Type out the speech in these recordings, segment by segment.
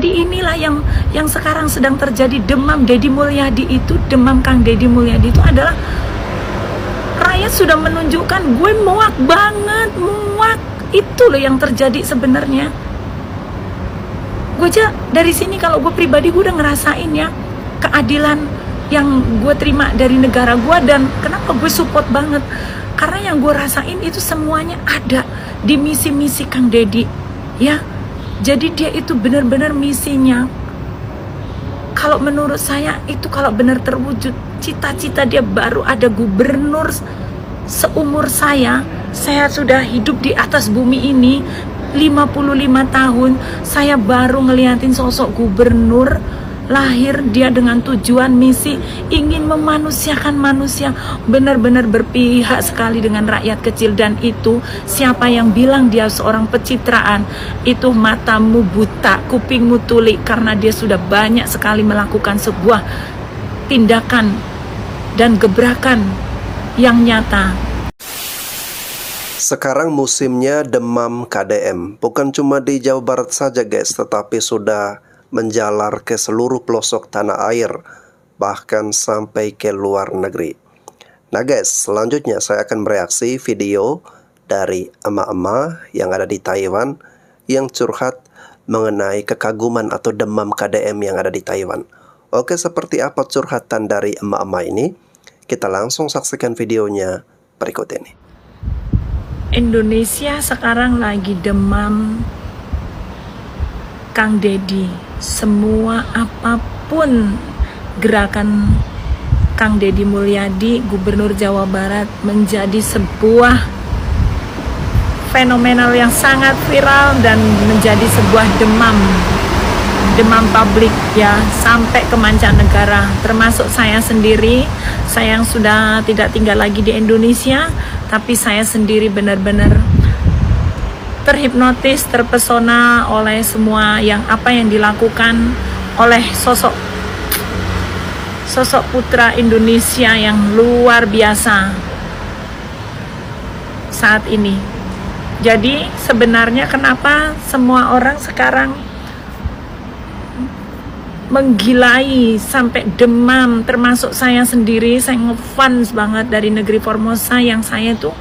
Jadi inilah yang sekarang sedang terjadi. Demam Deddy Mulyadi itu, demam Kang Deddy Mulyadi itu adalah rakyat sudah menunjukkan gue muak banget, muak. Itu loh yang terjadi sebenarnya. Gue aja dari sini, kalau gue pribadi, gue udah ngerasain ya keadilan yang gue terima dari negara gue. Dan kenapa gue support banget, karena yang gue rasain itu semuanya ada di misi-misi Kang Deddy ya. Jadi dia itu benar-benar misinya, kalau menurut saya itu kalau benar terwujud, cita-cita dia baru ada gubernur seumur saya sudah hidup di atas bumi ini 55 tahun, saya baru ngeliatin sosok gubernur lahir dia dengan tujuan misi ingin memanusiakan manusia, benar-benar berpihak sekali dengan rakyat kecil. Dan itu siapa yang bilang dia seorang pencitraan, itu matamu buta, kupingmu tuli, karena dia sudah banyak sekali melakukan sebuah tindakan dan gebrakan yang nyata. Sekarang musimnya demam KDM, bukan cuma di Jawa Barat saja guys, tetapi sudah menjalar ke seluruh pelosok tanah air, bahkan sampai ke luar negeri. Nah guys, selanjutnya saya akan bereaksi video dari emak-emak yang ada di Taiwan yang curhat mengenai kekaguman atau demam KDM yang ada di Taiwan. Oke, seperti apa curhatan dari emak-emak ini? Kita langsung saksikan videonya berikut ini. Indonesia sekarang lagi demam Kang Deddy. Semua apapun gerakan Kang Deddy Mulyadi, Gubernur Jawa Barat, menjadi sebuah fenomenal yang sangat viral dan menjadi sebuah demam publik ya, sampai ke mancanegara, termasuk saya sendiri. Saya yang sudah tidak tinggal lagi di Indonesia, tapi saya sendiri benar-benar terhipnotis, terpesona oleh semua apa yang dilakukan oleh sosok putra Indonesia yang luar biasa saat ini. Jadi sebenarnya kenapa semua orang sekarang menggilai sampai demam, termasuk saya sendiri. Saya ngefans banget dari negeri Formosa, yang saya tuh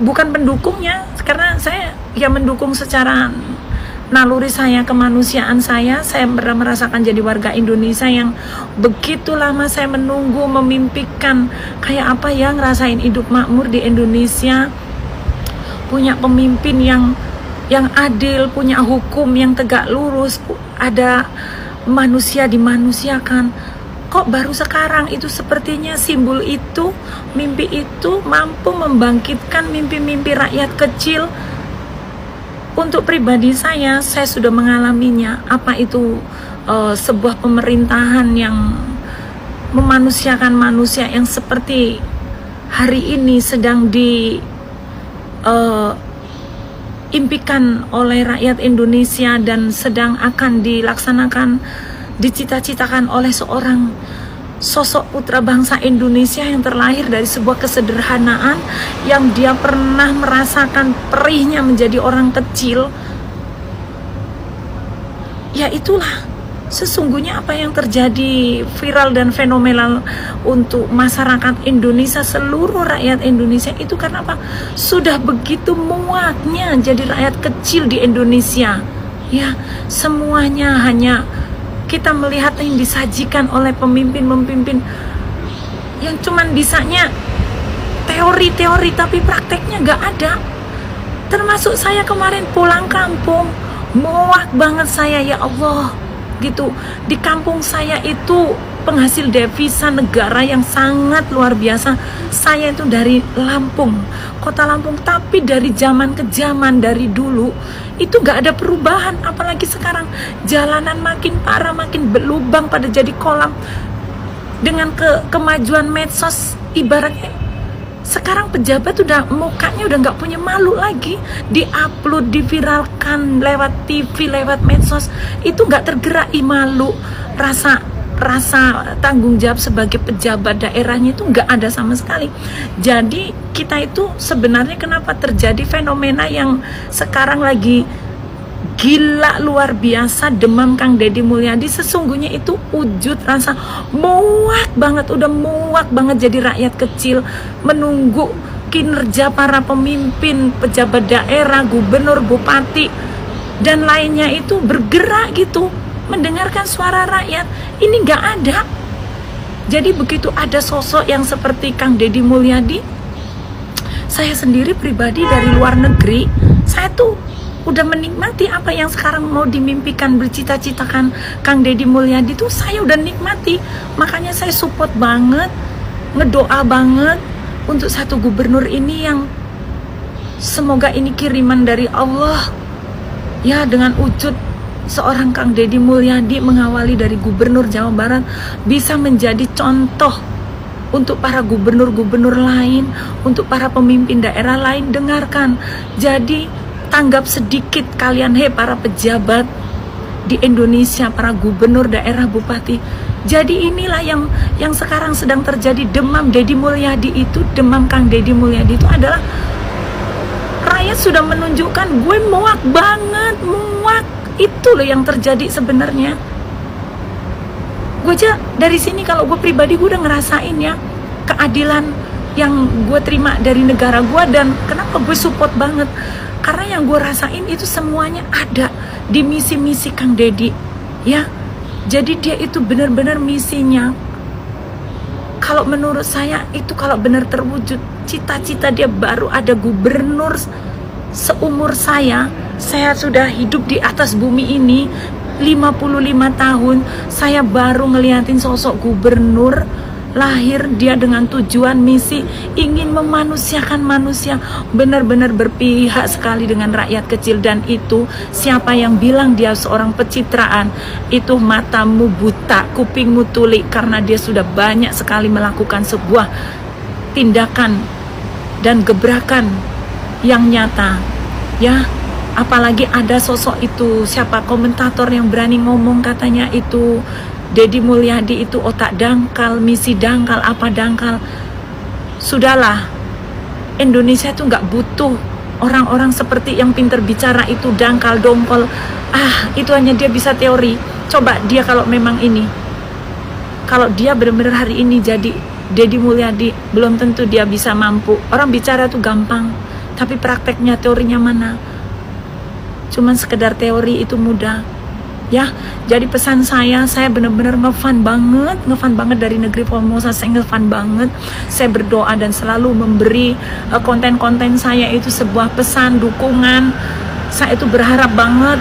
bukan pendukungnya, karena saya ya mendukung secara naluri saya, kemanusiaan saya merasakan jadi warga Indonesia yang begitu lama saya menunggu, memimpikan kayak apa ya ngerasain hidup makmur di Indonesia, punya pemimpin yang adil, punya hukum yang tegak lurus, ada manusia dimanusiakan. Kok baru sekarang itu sepertinya simbol itu, mimpi itu mampu membangkitkan mimpi-mimpi rakyat kecil. Untuk pribadi saya sudah mengalaminya. Apa itu sebuah pemerintahan yang memanusiakan manusia, yang seperti hari ini sedang diimpikan oleh rakyat Indonesia dan sedang akan dilaksanakan, dicita-citakan oleh seorang sosok putra bangsa Indonesia yang terlahir dari sebuah kesederhanaan, yang dia pernah merasakan perihnya menjadi orang kecil. Ya itulah sesungguhnya apa yang terjadi viral dan fenomenal untuk masyarakat Indonesia, seluruh rakyat Indonesia itu. Karena apa? Sudah begitu muaknya jadi rakyat kecil di Indonesia ya. Semuanya hanya kita melihat yang disajikan oleh pemimpin-pemimpin yang cuman bisanya teori-teori, tapi prakteknya gak ada. Termasuk saya kemarin pulang kampung, muak banget saya, ya Allah gitu. Di kampung saya itu penghasil devisa negara yang sangat luar biasa. Saya itu dari Lampung, kota Lampung, tapi dari zaman ke zaman, dari dulu itu gak ada perubahan. Apalagi sekarang jalanan makin parah, makin berlubang pada jadi kolam. Dengan kemajuan medsos, ibaratnya sekarang pejabat udah mukanya udah gak punya malu lagi, diupload, diviralkan lewat TV, lewat medsos, itu gak tergerak malu. Rasa tanggung jawab sebagai pejabat daerahnya itu nggak ada sama sekali. Jadi kita itu sebenarnya kenapa terjadi fenomena yang sekarang lagi gila luar biasa demam Kang Deddy Mulyadi. Sesungguhnya itu wujud rasa muak banget, udah muak banget jadi rakyat kecil menunggu kinerja para pemimpin, pejabat daerah, gubernur, bupati dan lainnya itu bergerak gitu, mendengarkan suara rakyat. Ini nggak ada. Jadi begitu ada sosok yang seperti Kang Deddy Mulyadi, saya sendiri pribadi dari luar negeri, saya tuh udah menikmati apa yang sekarang mau dimimpikan, bercita-citakan Kang Deddy Mulyadi tuh saya udah nikmati. Makanya saya support banget, ngedoa banget untuk satu gubernur ini yang semoga ini kiriman dari Allah. Ya, dengan wujud seorang Kang Deddy Mulyadi mengawali dari gubernur Jawa Barat bisa menjadi contoh untuk para gubernur-gubernur lain, untuk para pemimpin daerah lain. Dengarkan, jadi tanggap sedikit kalian, para pejabat di Indonesia, para gubernur daerah, bupati. Jadi inilah yang sekarang sedang terjadi. Demam Deddy Mulyadi itu, demam Kang Deddy Mulyadi itu adalah rakyat sudah menunjukkan gue muak banget, muak. Itu loh yang terjadi sebenarnya. Gue aja dari sini, kalau gue pribadi gue udah ngerasain ya keadilan yang gue terima dari negara gue. Dan kenapa gue support banget, karena yang gue rasain itu semuanya ada di misi-misi Kang Deddy ya. Jadi dia itu benar-benar misinya, kalau menurut saya itu kalau benar terwujud, cita-cita dia baru ada gubernur seumur saya sudah hidup di atas bumi ini 55 tahun, saya baru ngeliatin sosok gubernur lahir dia dengan tujuan misi ingin memanusiakan manusia, benar-benar berpihak sekali dengan rakyat kecil. Dan itu siapa yang bilang dia seorang pencitraan, itu matamu buta, kupingmu tuli, karena dia sudah banyak sekali melakukan sebuah tindakan dan gebrakan yang nyata ya. Apalagi ada sosok itu, siapa komentator yang berani ngomong katanya itu Deddy Mulyadi itu otak dangkal, misi dangkal, apa dangkal. Sudahlah, Indonesia itu nggak butuh orang-orang seperti yang pinter bicara itu dangkal, dongkol. Itu hanya dia bisa teori. Coba dia kalau memang ini, kalau dia benar-benar hari ini jadi Deddy Mulyadi, belum tentu dia bisa mampu. Orang bicara tuh gampang, tapi prakteknya, teorinya mana? Cuman sekedar teori itu mudah ya. Jadi pesan saya benar-benar ngefan banget dari negeri Formosa. Saya ngefan banget, saya berdoa dan selalu memberi konten-konten saya itu sebuah pesan, dukungan. Saya itu berharap banget,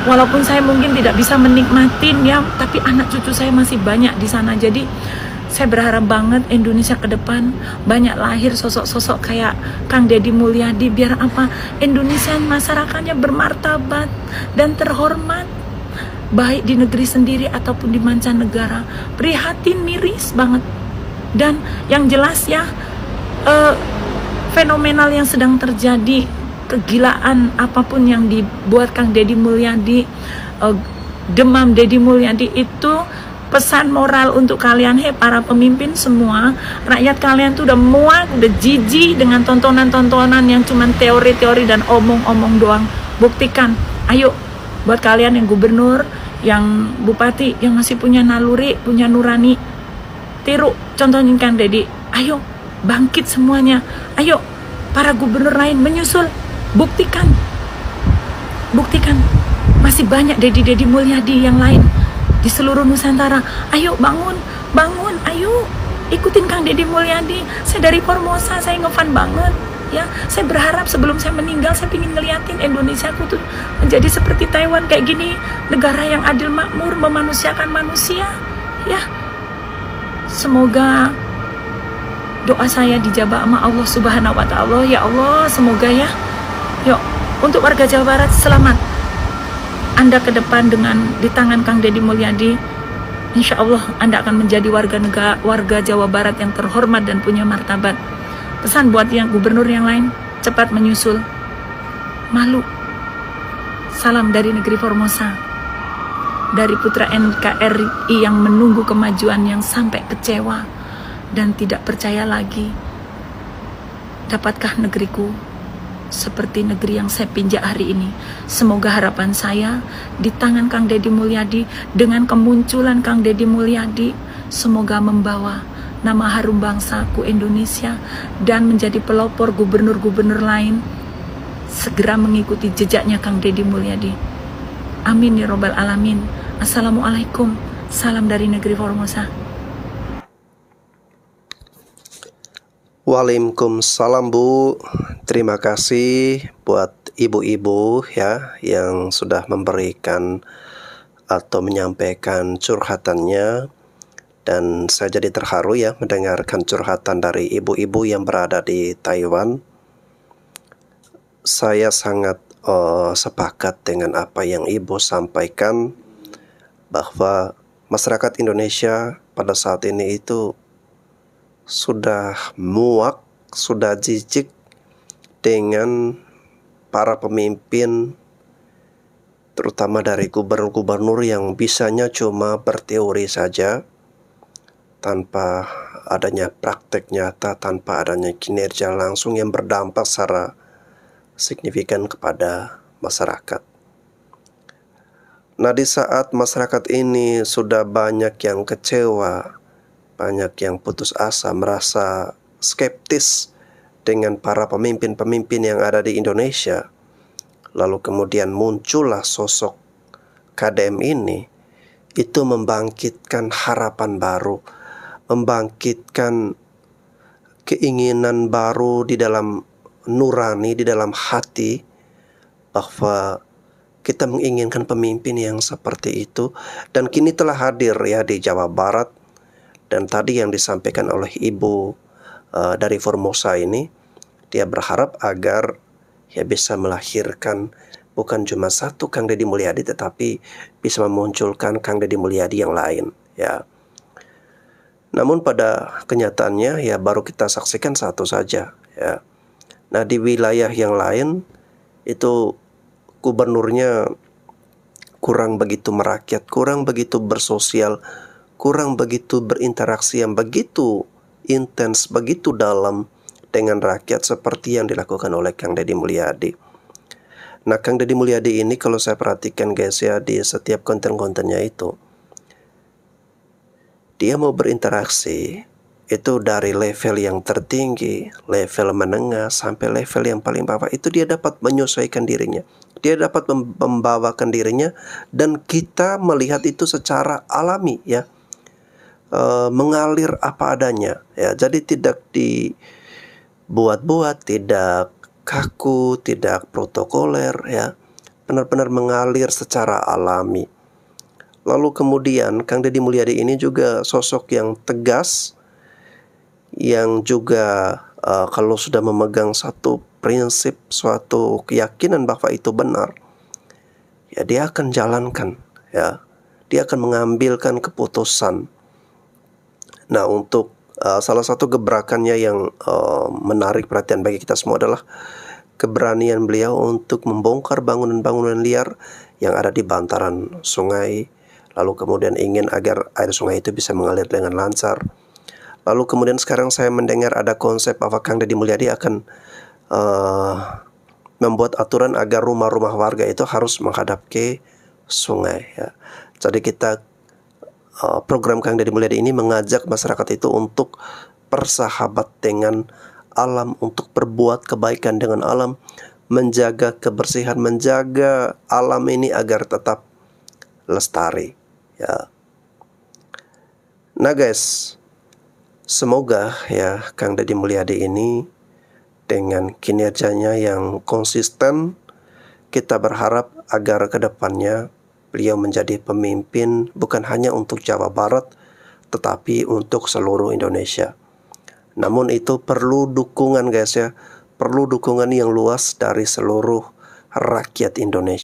walaupun saya mungkin tidak bisa menikmatin ya, tapi anak cucu saya masih banyak di sana. Jadi saya berharap banget Indonesia ke depan banyak lahir sosok-sosok kayak Kang Deddy Mulyadi, biar apa? Indonesia masyarakatnya bermartabat dan terhormat, baik di negeri sendiri ataupun di mancanegara. Prihatin, miris banget. Dan yang jelas ya, fenomenal yang sedang terjadi, kegilaan apapun yang dibuat Kang Deddy Mulyadi, demam Deddy Mulyadi itu pesan moral untuk kalian, para pemimpin semua. Rakyat kalian tuh udah muak, udah jijik dengan tontonan-tontonan yang cuman teori-teori dan omong-omong doang. Buktikan, ayo, buat kalian yang gubernur, yang bupati, yang masih punya naluri, punya nurani, tiru, contohin Kang Deddy. Ayo, bangkit semuanya. Ayo, para gubernur lain menyusul. Buktikan, masih banyak Deddy Mulyadi yang lain di seluruh Nusantara. Ayo bangun, ayo ikutin Kang Deddy Mulyadi. Saya dari Formosa, saya ngefan banget ya. Saya berharap sebelum saya meninggal, saya ingin ngeliatin Indonesia aku tuh menjadi seperti Taiwan kayak gini, negara yang adil, makmur, memanusiakan manusia ya. Semoga doa saya dijabah sama Allah Subhanahu wa Ta'ala ya. Allah, semoga ya. Yuk, untuk warga Jawa Barat, selamat Anda ke depan dengan di tangan Kang Deddy Mulyadi. Insya Allah Anda akan menjadi warga Jawa Barat yang terhormat dan punya martabat. Pesan buat yang gubernur yang lain, cepat menyusul. Malu. Salam dari negeri Formosa, dari putra NKRI yang menunggu kemajuan, yang sampai kecewa dan tidak percaya lagi. Dapatkah negeriku seperti negeri yang saya pinjak hari ini. Semoga harapan saya di tangan Kang Deddy Mulyadi, dengan kemunculan Kang Deddy Mulyadi, semoga membawa nama harum bangsaku Indonesia dan menjadi pelopor gubernur-gubernur lain segera mengikuti jejaknya Kang Deddy Mulyadi. Amin ya robbal alamin. Assalamualaikum. Salam dari negeri Formosa. Waalaikumsalam Bu. Terima kasih buat ibu-ibu ya yang sudah memberikan atau menyampaikan curhatannya, dan saya jadi terharu ya mendengarkan curhatan dari ibu-ibu yang berada di Taiwan. Saya sangat sepakat dengan apa yang Ibu sampaikan, bahwa masyarakat Indonesia pada saat ini itu sudah muak, sudah jijik dengan para pemimpin, terutama dari gubernur-gubernur yang bisanya cuma berteori saja, tanpa adanya praktek nyata, tanpa adanya kinerja langsung yang berdampak secara signifikan kepada masyarakat. Nah, di saat masyarakat ini sudah banyak yang kecewa, banyak yang putus asa, merasa skeptis dengan para pemimpin-pemimpin yang ada di Indonesia, lalu kemudian muncullah sosok KDM ini, itu membangkitkan harapan baru, membangkitkan keinginan baru di dalam nurani, di dalam hati, bahwa kita menginginkan pemimpin yang seperti itu. Dan kini telah hadir ya di Jawa Barat. Dan tadi yang disampaikan oleh Ibu dari Formosa ini, dia berharap agar ya bisa melahirkan bukan cuma satu Kang Deddy Mulyadi, tetapi bisa memunculkan Kang Deddy Mulyadi yang lain ya. Namun pada kenyataannya ya baru kita saksikan satu saja ya. Nah, di wilayah yang lain itu gubernurnya kurang begitu merakyat, kurang begitu bersosial, kurang begitu berinteraksi yang begitu intens, begitu dalam dengan rakyat seperti yang dilakukan oleh Kang Deddy Mulyadi. Nah, Kang Deddy Mulyadi ini kalau saya perhatikan guys ya, di setiap konten-kontennya itu, dia mau berinteraksi itu dari level yang tertinggi, level menengah, sampai level yang paling bawah. Itu dia dapat menyesuaikan dirinya, dia dapat membawakan dirinya, dan kita melihat itu secara alami ya, mengalir apa adanya ya. Jadi tidak dibuat-buat, tidak kaku, tidak protokoler ya, benar-benar mengalir secara alami. Lalu kemudian Kang Deddy Mulyadi ini juga sosok yang tegas, yang juga kalau sudah memegang satu prinsip, suatu keyakinan bahwa itu benar, ya dia akan jalankan ya, dia akan mengambilkan keputusan. Nah, untuk salah satu gebrakannya yang menarik perhatian bagi kita semua adalah keberanian beliau untuk membongkar bangunan-bangunan liar yang ada di bantaran sungai, lalu kemudian ingin agar air sungai itu bisa mengalir dengan lancar. Lalu kemudian sekarang saya mendengar ada konsep bahwa Kang Deddy Mulyadi akan membuat aturan agar rumah-rumah warga itu harus menghadap ke sungai ya. Jadi kita program Kang Deddy Mulyadi ini mengajak masyarakat itu untuk bersahabat dengan alam, untuk berbuat kebaikan dengan alam, menjaga kebersihan, menjaga alam ini agar tetap lestari ya. Nah guys, semoga ya Kang Deddy Mulyadi ini dengan kinerjanya yang konsisten, kita berharap agar kedepannya beliau menjadi pemimpin bukan hanya untuk Jawa Barat, tetapi untuk seluruh Indonesia. Namun itu perlu dukungan guys ya, perlu dukungan yang luas dari seluruh rakyat Indonesia.